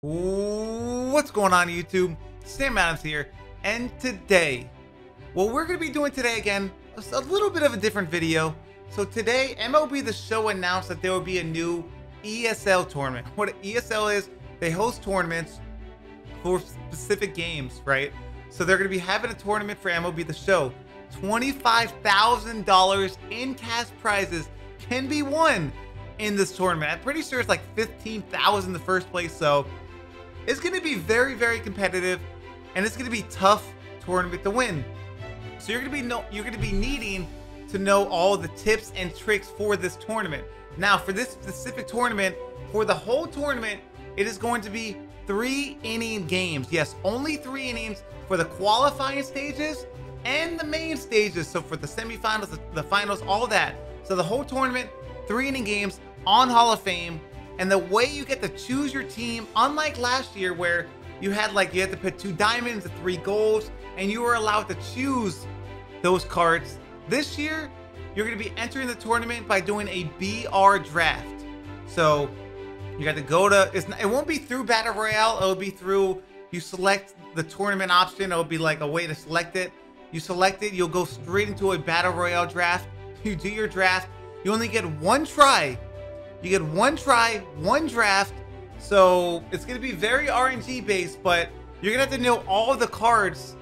What's going on YouTube? Sam Adams here, and today, what we're going to be doing today again, is a little bit of a different video. So today, MLB The Show announced that there will be a new ESL tournament. What ESL is, they host tournaments for specific games, right? So they're going to be having a tournament for MLB The Show. $25,000 in cash prizes can be won in this tournament. I'm pretty sure it's like 15,000 in the first place, so it's going to be very, very competitive, and it's going to be tough tournament to win. So you're going to be needing to know all the tips and tricks for this tournament. Now, for this specific tournament, for the whole tournament, it is going to be 3-inning games. Yes, only 3 innings for the qualifying stages and the main stages. So for the semifinals, the finals, all that. So the whole tournament, 3-inning games on Hall of Fame. And the way you get to choose your team, unlike last year where you had to put 2 diamonds and 3 golds, and you were allowed to choose those cards. This year, you're going to be entering the tournament by doing a BR draft. So you got to go to, it won't be through Battle Royale. It'll be through, you select the tournament option. It'll be like a way to select it. You select it, you'll go straight into a Battle Royale draft. You do your draft. You only get 1 try. You get 1 try, 1 draft. So it's going to be very RNG based, but you're going to have to know all of the cards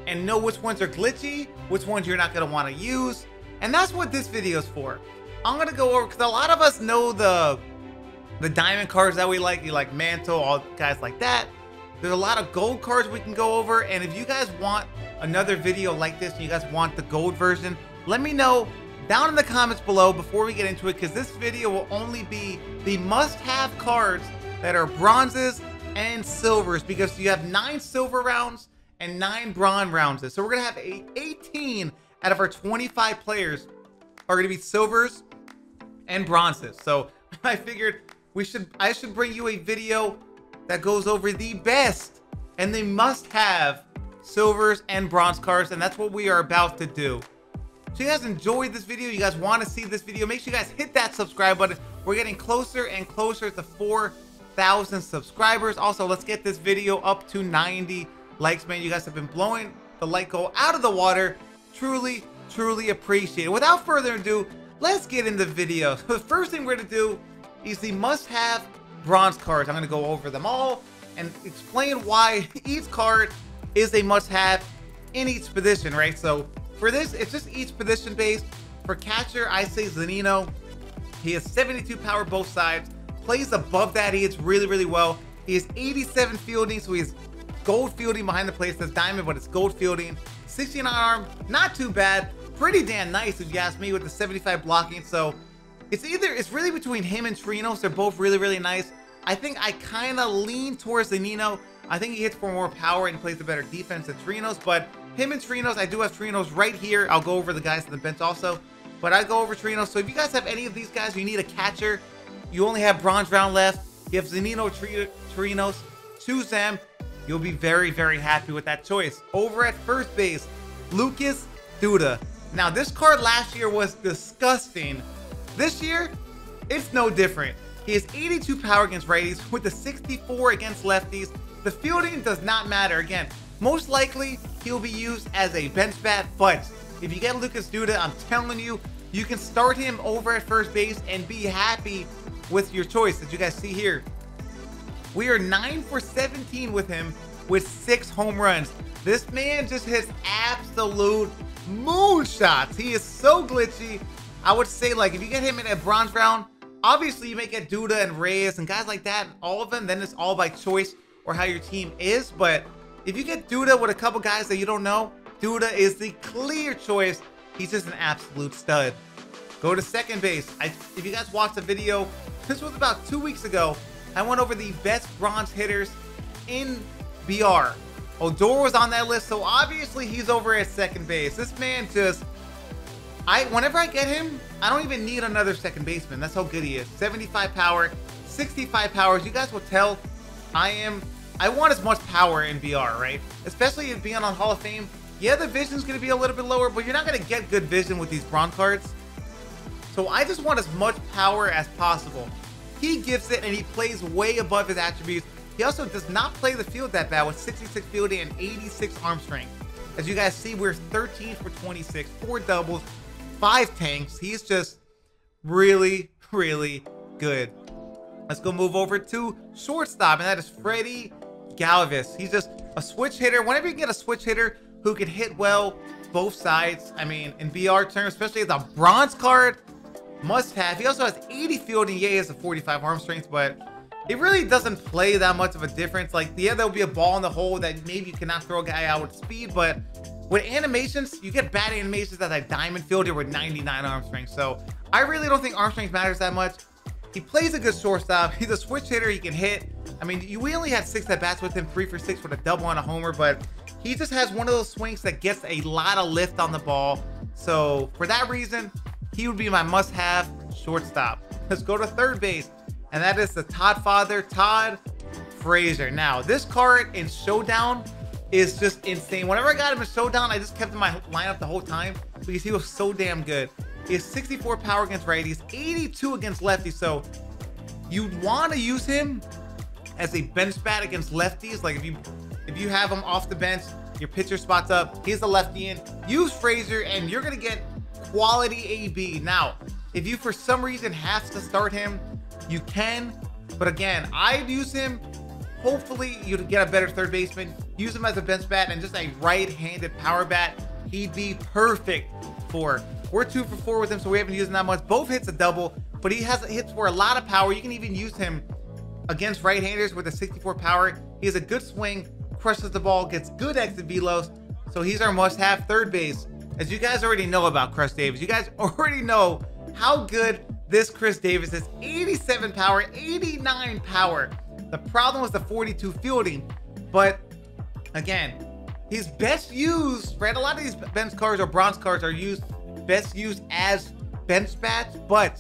and know which ones are glitchy, which ones you're not going to want to use. And that's what this video is for. I'm going to go over, because a lot of us know the diamond cards that we like. You like Mantle, all guys like that. There's a lot of gold cards we can go over. And if you guys want another video like this and you guys want the gold version, let me know down in the comments below before we get into it, because this video will only be the must-have cards that are bronzes and silvers, because you have 9 silver rounds and 9 bronze rounds. So we're gonna have 18 out of our 25 players are gonna be silvers and bronzes. So I figured I should bring you a video that goes over the best and the must-have silvers and bronze cards, and that's what we are about to do. So you guys enjoyed this video, you guys want to see this video, make sure you guys hit that subscribe button. We're getting closer and closer to 4,000 subscribers. Also, let's get this video up to 90 likes, man. You guys have been blowing the like goal out of the water. Truly, truly appreciate it. Without further ado, let's get in the video. So the first thing we're going to do is the must-have bronze cards. I'm going to go over them all and explain why each card is a must-have in each position, right? So for this, it's just each position based. For catcher, I say ZUNINO. He has 72 power both sides. Plays above that. He hits really, really well. He has 87 fielding, so he has gold fielding behind the plate. It says diamond, but it's gold fielding. 69 arm, not too bad. Pretty damn nice if you ask me, with the 75 blocking. So it's really between him and Trinos. They're both really, really nice. I think I kind of lean towards ZUNINO. I think he hits for more power and plays a better defense than Trinos, but him and Trinos, I do have Trinos right here. I'll go over the guys on the bench also, but I go over Trinos. So if you guys have any of these guys, you need a catcher, you only have bronze round left, you have ZUNINO, Trinos, choose them. You'll be very, very happy with that choice. Over at first base, Lucas DUDA. Now this card last year was disgusting. This year, it's no different. He has 82 power against righties with the 64 against lefties. The fielding does not matter. Again, most likely he'll be used as a bench bat, but if you get Lucas DUDA, I'm telling you, you can start him over at first base and be happy with your choice. As you guys see here, we are 9 for 17 with him with 6 home runs. This man just hits absolute moonshots. He is so glitchy. I would say, like, if you get him in a bronze round, obviously you may get DUDA and Reyes and guys like that, all of them, then it's all by choice or how your team is. But if you get DUDA with a couple guys that you don't know, DUDA is the clear choice. He's just an absolute stud. Go to second base. If you guys watched the video, this was about 2 weeks ago. I went over the best bronze hitters in BR. Odor was on that list, so obviously he's over at second base. This man just, whenever I get him, I don't even need another second baseman. That's how good he is. 75 power, 65 powers. You guys will tell I want as much power in BR, right? Especially being on Hall of Fame. Yeah, the vision's going to be a little bit lower, but you're not going to get good vision with these bronze cards. So I just want as much power as possible. He gives it, and he plays way above his attributes. He also does not play the field that bad with 66 fielding and 86 arm strength. As you guys see, we're 13 for 26, 4 doubles, 5 tanks. He's just really, really good. Let's go move over to shortstop, and that is Freddie Galvis. He's just a switch hitter. Whenever you get a switch hitter who can hit well both sides, I mean, in BR terms, especially as a bronze card, must have. He also has 80 fielding. Yeah, he has a 45 arm strength, but it really doesn't play that much of a difference. Like, yeah, there'll be a ball in the hole that maybe you cannot throw a guy out with speed, but with animations, you get bad animations as a diamond fielder with 99 arm strength. So I really don't think arm strength matters that much. He plays a good shortstop. He's a switch hitter. He can hit. I mean, we only had 6 at-bats with him, 3 for 6 with a double and a homer, but he just has one of those swings that gets a lot of lift on the ball. So for that reason, he would be my must-have shortstop. Let's go to third base, and that is the Todd father, Todd Frazier. Now, this card in Showdown is just insane. Whenever I got him in Showdown, I just kept him in my lineup the whole time because he was so damn good. He has 64 power against righties, 82 against lefties. So you'd want to use him as a bench bat against lefties. Like if you have him off the bench, your pitcher spots up, he's the lefty in, use Frazier and you're gonna get quality AB. Now, if you for some reason have to start him, you can, but again, I'd use him. Hopefully you'd get a better third baseman. Use him as a bench bat and just a right-handed power bat. He'd be perfect for. We're 2 for 4 with him, so we haven't used him that much. Both hits a double, but he has hits for a lot of power. You can even use him against right-handers with a 64 power. He has a good swing, crushes the ball, gets good exit velos. So he's our must-have third base. As you guys already know about Chris Davis, you guys already know how good this Chris Davis is. 87 power, 89 power. The problem was the 42 fielding, but again, he's best used, right? A lot of these bench cards or bronze cards are best used as bench bats, but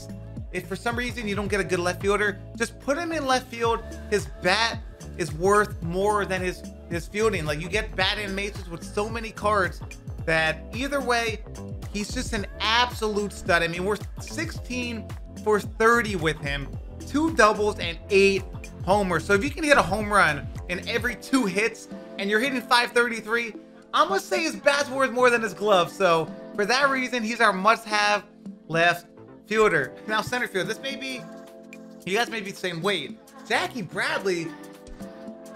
if for some reason you don't get a good left fielder, just put him in left field. His bat is worth more than his fielding. Like, you get bat animations with so many cards that either way, he's just an absolute stud. I mean, we're 16 for 30 with him, 2 doubles and 8 homers. So if you can hit a home run in every 2 hits and you're hitting 533, I'm gonna say his bat's worth more than his glove. So for that reason, he's our must-have left fielder. Now center field, this may be, you guys may be saying, wait, Jackie Bradley,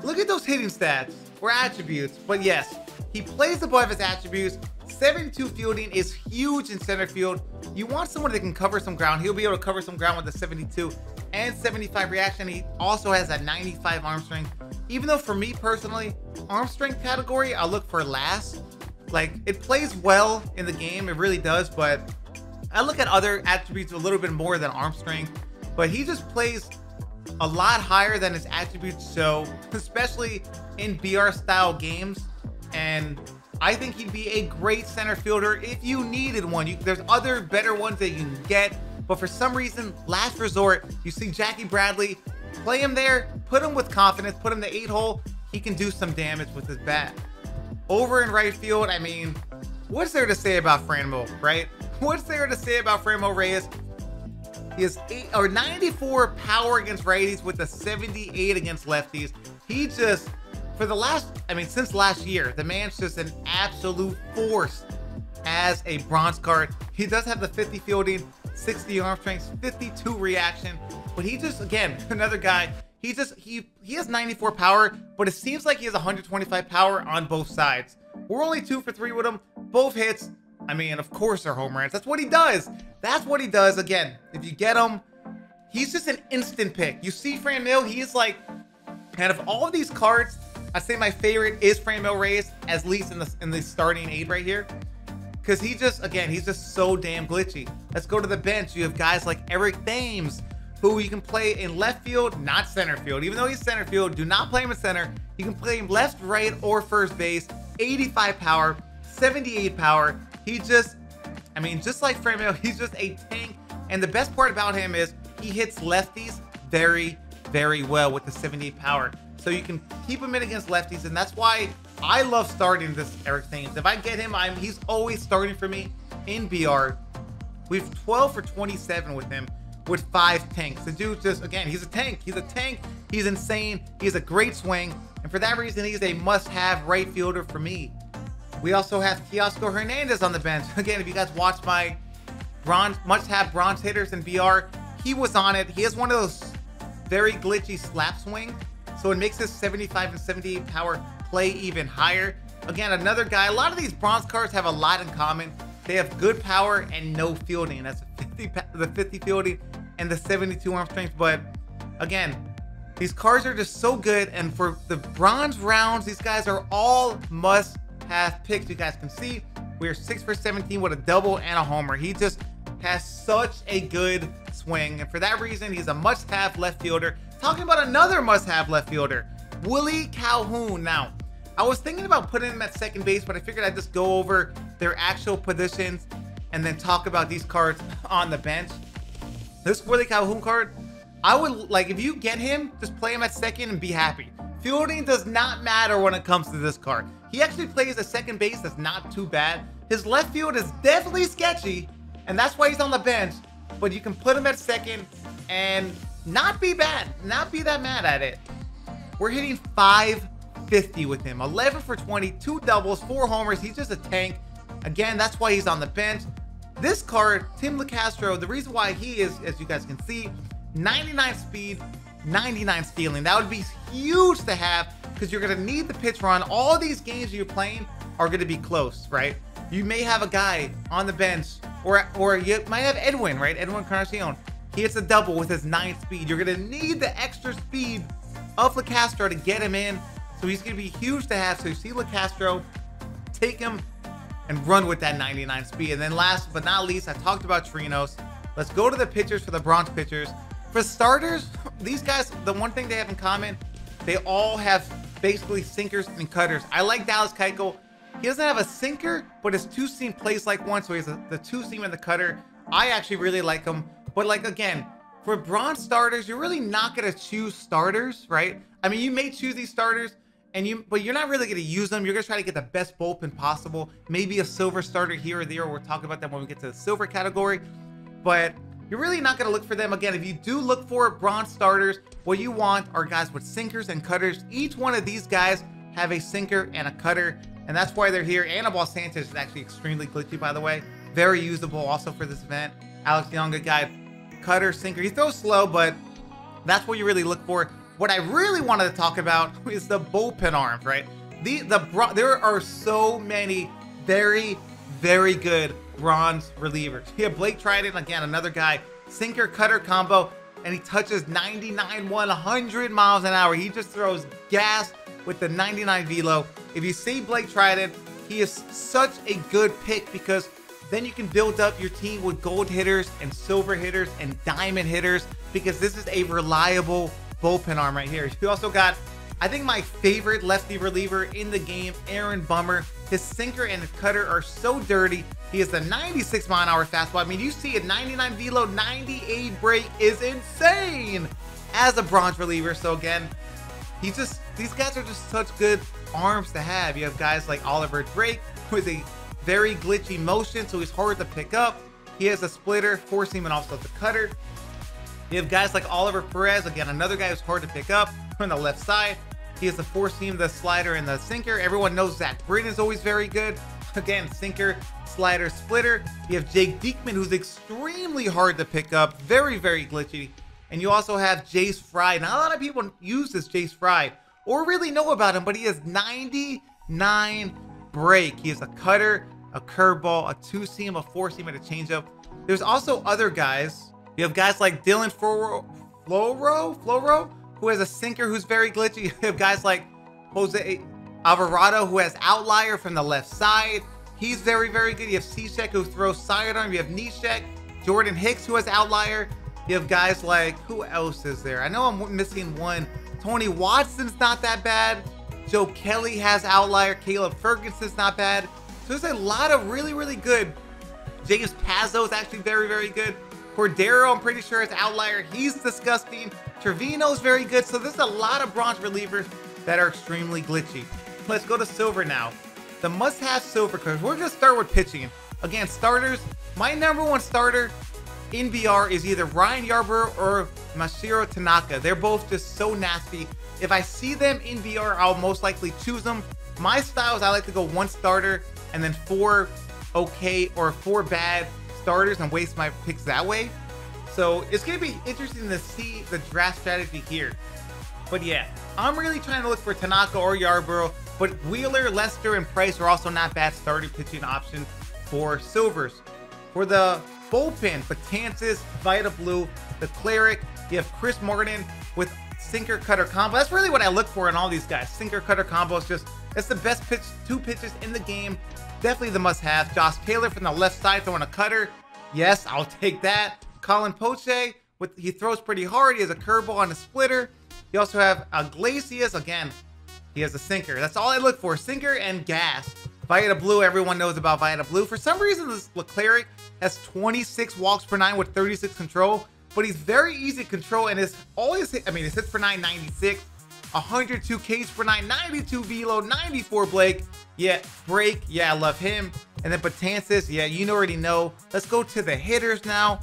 look at those hitting stats or attributes. But yes, he plays above his attributes. 72 fielding is huge in center field. You want someone that can cover some ground. He'll be able to cover some ground with a 72 and 75 reaction. He also has a 95 arm strength. Even though for me personally, arm strength category, I'll look for last. Like, it plays well in the game, it really does, but I look at other attributes a little bit more than arm strength. But he just plays a lot higher than his attributes show, especially in BR style games. And I think he'd be a great center fielder if you needed one. There's other better ones that you can get, but for some reason, last resort, you see Jackie Bradley, play him there, put him with confidence, put him to 8-hole, he can do some damage with his bat. Over in right field, I mean, what's there to say about FRANMIL, right? What's there to say about FRANMIL Reyes? He has 94 power against righties with a 78 against lefties. He just, for the last, I mean, since last year, the man's just an absolute force as a bronze card. He does have the 50 fielding, 60 arm strength, 52 reaction, but he just, again, another guy, he has 94 power, but it seems like he has 125 power on both sides. We're only 2 for 3 with him, both hits. I mean, of course they're home runs. That's what he does. That's what he does. Again, if you get him, he's just an instant pick. You see FRANMIL, he is like, out of all of these cards, I say my favorite is FRANMIL Reyes, at least in the starting 8 right here. Because he just, again, he's just so damn glitchy. Let's go to the bench. You have guys like THAMES, who you can play in left field, not center field. Even though he's center field, do not play him in center. You can play him left, right, or first base. 85 power, 78 power. He just, I mean, just like FRANMIL, he's just a tank. And the best part about him is he hits lefties very, very well with the 78 power. So you can keep him in against lefties, and that's why I love starting this THAMES. If I get him, he's always starting for me in BR. We've 12 for 27 with him, with 5 tanks. The dude just, again, he's a tank. He's a tank. He's insane. He has a great swing. And for that reason, he's a must-have right fielder for me. We also have TEOSCAR Hernandez on the bench. Again, if you guys watch my must-have bronze hitters in BR, he was on it. He has one of those very glitchy slap swing, so it makes his 75 and 78 power play even higher. Again, another guy. A lot of these bronze cards have a lot in common. They have good power and no fielding. That's the 50 fielding and the 72 arm strength. But again, these cards are just so good. And for the bronze rounds, these guys are all must-have picks. You guys can see we're 6 for 17 with a double and a homer. He just has such a good swing, and for that reason, he's a must-have left fielder. Talking about another must-have left fielder, Willie Calhoun. Now, I was thinking about putting him at second base, but I figured I'd just go over their actual positions and then talk about these cards on the bench. This Willie Calhoun card, I would like, if you get him, just play him at second and be happy. Fielding does not matter when it comes to this card. He actually plays a second base that's not too bad. His left field is definitely sketchy, and that's why he's on the bench, but you can put him at second and not be bad, not be that mad at it. We're hitting 550 with him, 11 for 20, 2 doubles, 4 homers. He's just a tank. Again, that's why he's on the bench. This card, Tim LeCastro, the reason why he is, as you guys can see, 99 speed, 99 stealing. That would be huge to have because you're going to need the pitch run. All these games you're playing are going to be close, right? You may have a guy on the bench, or you might have Edwin, right? Edwin Carnacion. He hits a double with his 9 speed. You're going to need the extra speed of LeCastro to get him in. So he's going to be huge to have. So you see LeCastro, take him and run with that 99 speed. And then last but not least, I talked about Trinos. Let's go to the pitchers for the bronze pitchers. For starters, these guys, the one thing they have in common, they all have basically sinkers and cutters. I like Dallas Keuchel. He doesn't have a sinker, but his 2-seam plays like one, so he has the 2-seam and the cutter. I actually really like him. But like, again, for bronze starters, you're really not going to choose starters, right? I mean, you may choose these starters, but you're not really going to use them. You're going to try to get the best bullpen possible. Maybe a silver starter here or there. We'll talk about that when we get to the silver category. But you're really not going to look for them. Again, if you do look for bronze starters, what you want are guys with sinkers and cutters. Each one of these guys have a sinker and a cutter, and that's why they're here. ANIBAL Sanchez is actually extremely glitchy, by the way. Very usable also for this event. Alex Young, good guy. Cutter, sinker. He throws slow, but that's what you really look for. What I really wanted to talk about is the bullpen arms, right? There are so many very, very good bronze relievers. You have Blake Triton, again, another guy, sinker cutter combo, and he touches 99, 100 miles an hour. He just throws gas with the 99 velo. If you see Blake Triton, he is such a good pick because then you can build up your team with gold hitters and silver hitters and diamond hitters because this is a reliable bullpen arm right here. You also got, I think, my favorite lefty reliever in the game, Aaron Bummer. His sinker and his cutter are so dirty. He has the 96 mile an hour fastball. I mean, you see a 99 velo, 98 break is insane as a bronze reliever. So again, these guys are just such good arms to have. You have guys like Oliver Drake, who is a very glitchy motion, so he's hard to pick up. He has a splitter, 4-seam, and also the cutter. You have guys like Oliver Perez, again, another guy who's hard to pick up on the left side. He has the 4-seam, the slider, and the sinker. Everyone knows Zach Britton is always very good. Again, sinker, slider, splitter. You have Jake Diekman, who's extremely hard to pick up, very, very glitchy. And you also have Jace Fry. Not a lot of people use this Jace Fry or really know about him, but he has 99 break. He has a cutter, a curveball, a 2-seam, a 4-seam, and a changeup. There's also other guys. You have guys like Dylan Floro, who has a sinker who's very glitchy. You have guys like Jose Alvarado, who has outlier from the left side. He's very, very good. You have Cishek, who throws sidearm. You have Nishek, Jordan Hicks, who has outlier. You have guys like, who else is there? I know I'm missing one. Tony Watson's not that bad. Joe Kelly has outlier. Caleb Ferguson's not bad. So there's a lot of really, really good. James Pazzo is actually very, very good. Cordero, I'm pretty sure, is outlier. He's disgusting. Trevino's very good. So there's a lot of bronze relievers that are extremely glitchy. Let's go to silver now. The must-have silver cards. We're going to start with pitching. Again, starters. My number one starter in BR is either Ryan Yarbrough or Masahiro Tanaka. They're both just so nasty. If I see them in BR, I'll most likely choose them. My style is I like to go 1 starter and then 4 okay or 4 bad starters and waste my picks that way. So it's going to be interesting to see the draft strategy here. But yeah, I'm really trying to look for Tanaka or Yarbrough, but Wheeler, Lester, and Price are also not bad starting pitching options for Silvers. For the bullpen, Betances, Vita Blue, the Cleric, you have Chris Martin with sinker cutter combo. That's really what I look for in all these guys. Sinker cutter combo is just, it's the best pitch, 2 pitches in the game. Definitely the must have. Josh Taylor from the left side throwing a cutter. Yes, I'll take that. Colin Poche, he throws pretty hard. He has a curveball and a splitter. You also have Iglesias. Again, he has a sinker. That's all I look for, sinker and gas. Vita Blue, everyone knows about Vita Blue. For some reason, this Leclerc has 26 walks per 9 with 36 control, but he's very easy to control, and his hits per 9, 96, 102 Ks per 9, 92 velo, 94 Blake. Yeah, Break, yeah, I love him. And then Betances, yeah, you already know. Let's go to the hitters now.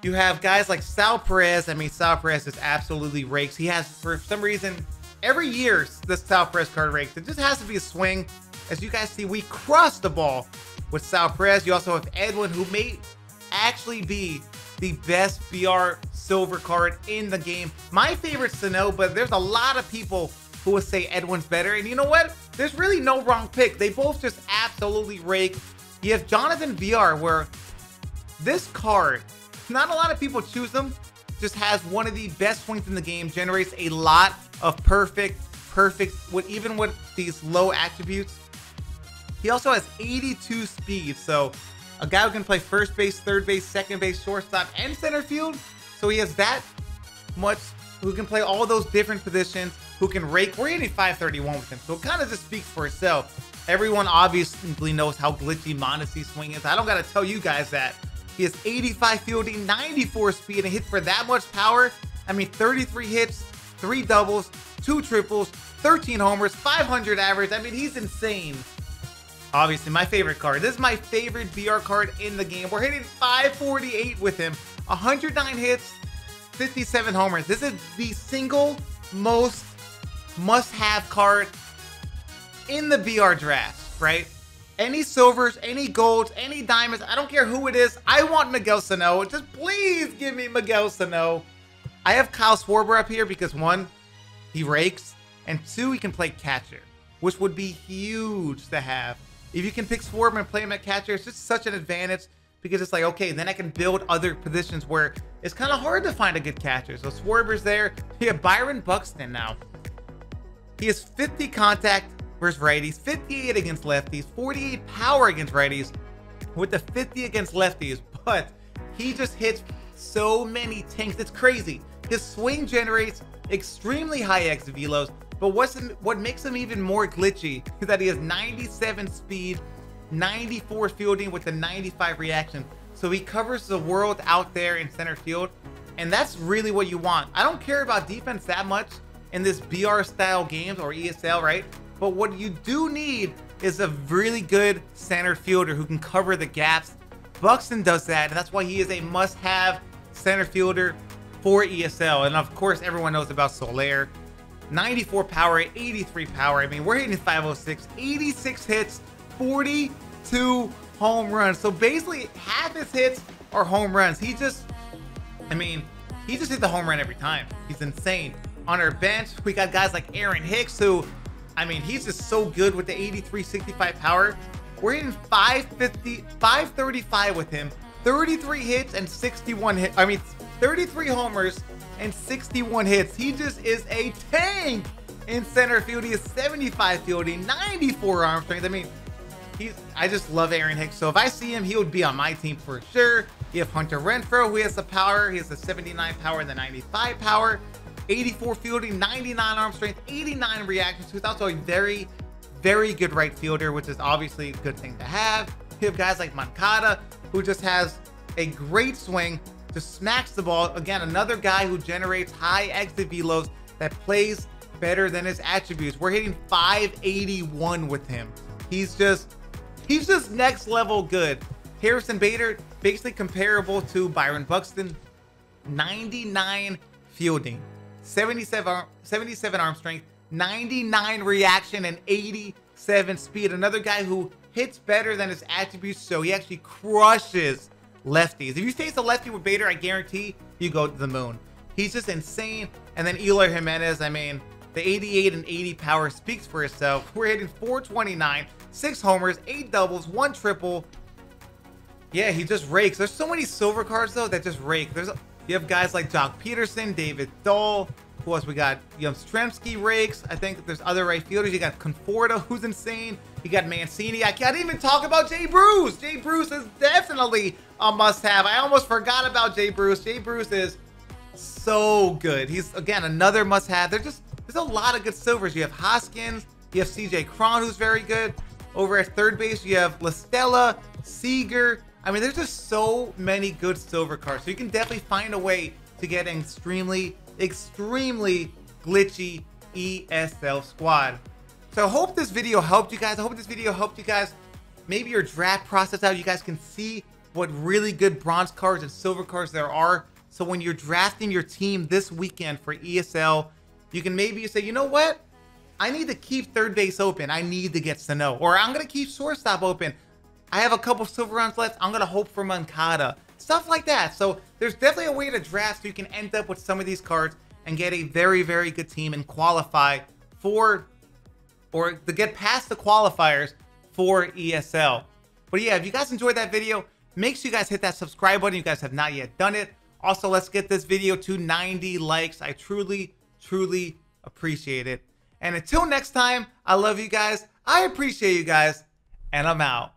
You have guys like Sal Perez. I mean, Sal Perez is absolutely rakes. He has, for some reason, every year this Sal Perez card rakes. It just has to be a swing. As you guys see, we crush the ball with Sal Perez. You also have Edwin, who may actually be the best BR silver card in the game. My favorite's Sano, but there's a lot of people who would say Edwin's better. And you know what? There's really no wrong pick. They both just absolutely rake. You have Jonathan VR, where this card, not a lot of people choose them, just has one of the best swings in the game, generates a lot of perfect, even with these low attributes. He also has 82 speed, so a guy who can play first base, third base, second base, shortstop, and center field. So he has that much, who can play all those different positions, who can rake. We're hitting 531 with him, so it kind of just speaks for itself. Everyone obviously knows how glitchy Mondesi's swing is. I don't got to tell you guys that. He has 85 fielding, 94 speed, and hits for that much power. I mean, 33 hits, 3 doubles, 2 triples, 13 homers, 500 average. I mean, he's insane. Obviously, my favorite card. This is my favorite BR card in the game. We're hitting 548 with him. 109 hits, 57 homers. This is the single most must-have card in the BR draft, right? Any silvers, any golds, any diamonds, I don't care who it is. I want Miguel Sano. Just please give me Miguel Sano. I have Kyle Schwarber up here because 1, he rakes, and 2, he can play catcher, which would be huge to have. If you can pick Schwarber and play him at catcher, it's just such an advantage because it's like, okay, then I can build other positions where it's kind of hard to find a good catcher. So Schwarber's there. You have Byron Buxton now. He has 50 contact versus righties, 58 against lefties, 48 power against righties, with the 50 against lefties, but he just hits so many tanks. It's crazy. His swing generates extremely high X velos, but what makes him even more glitchy is that he has 97 speed, 94 fielding with a 95 reaction. So he covers the world out there in center field, and that's really what you want. I don't care about defense that much in this BR style games or ESL, right? But what you do need is a really good center fielder who can cover the gaps. Buxton does that, and that's why he is a must-have center fielder for ESL. And of course, everyone knows about Soler. 94 power, 83 power. I mean, we're hitting 506, 86 hits, 42 home runs. So basically, half his hits are home runs. He just hit the home run every time. He's insane. On our bench, we got guys like Aaron Hicks, who, I mean, he's just so good with the 83, 65 power. We're hitting 550, 535 with him. 33 hits and 61 hits. I mean, 33 homers and 61 hits. He just is a tank in center field. He has 75 fielding, 94 arm strength. I mean, I just love Aaron Hicks. So if I see him, he would be on my team for sure. You have Hunter Renfroe, who has the power. He has the 79 power and the 95 power. 84 fielding, 99 arm strength, 89 reactions. He's also a very, very good right fielder, which is obviously a good thing to have. You have guys like Moncada, who just has a great swing, just smacks the ball. Again, another guy who generates high exit velos that plays better than his attributes. We're hitting 581 with him. He's just next level good. Harrison Bader, basically comparable to Byron Buxton. 99 fielding, 77 arm strength, 99 reaction, and 87 speed. Another guy who hits better than his attributes, so he actually crushes lefties. If you face a lefty with Bader, I guarantee you go to the moon. He's just insane. And then Eloy Jimenez, I mean, the 88 and 80 power speaks for itself. We're hitting 429, 6 homers, 8 doubles, 1 triple. Yeah, he just rakes. There's so many silver cards though that just rake. You have guys like Jock Peterson, David Dahl. Who else we got? You have Stremski rakes. I think there's other right fielders. You got Conforto, who's insane. You got Mancini. I can't even talk about Jay Bruce. Jay Bruce is definitely a must-have. I almost forgot about Jay Bruce. Jay Bruce is so good. He's, again, another must-have. There's a lot of good silvers. You have Hoskins. You have CJ Cron, who's very good. Over at third base, you have La Stella, Seager. I mean, there's just so many good silver cards. So you can definitely find a way to get an extremely glitchy ESL squad. So I hope this video helped you guys. I hope this video helped you guys. Maybe your draft process out. You guys can see what really good bronze cards and silver cards there are. So when you're drafting your team this weekend for ESL, you can maybe say, you know what? I need to keep third base open. I need to get Sano. Or I'm going to keep shortstop open. I have a couple silver rounds left. I'm going to hope for Moncada. Stuff like that. So there's definitely a way to draft so you can end up with some of these cards and get a very good team and qualify for, or to get past the qualifiers for ESL. But yeah, if you guys enjoyed that video, make sure you guys hit that subscribe button. You guys have not yet done it. Also, let's get this video to 90 likes. I truly appreciate it. And until next time, I love you guys. I appreciate you guys, and I'm out.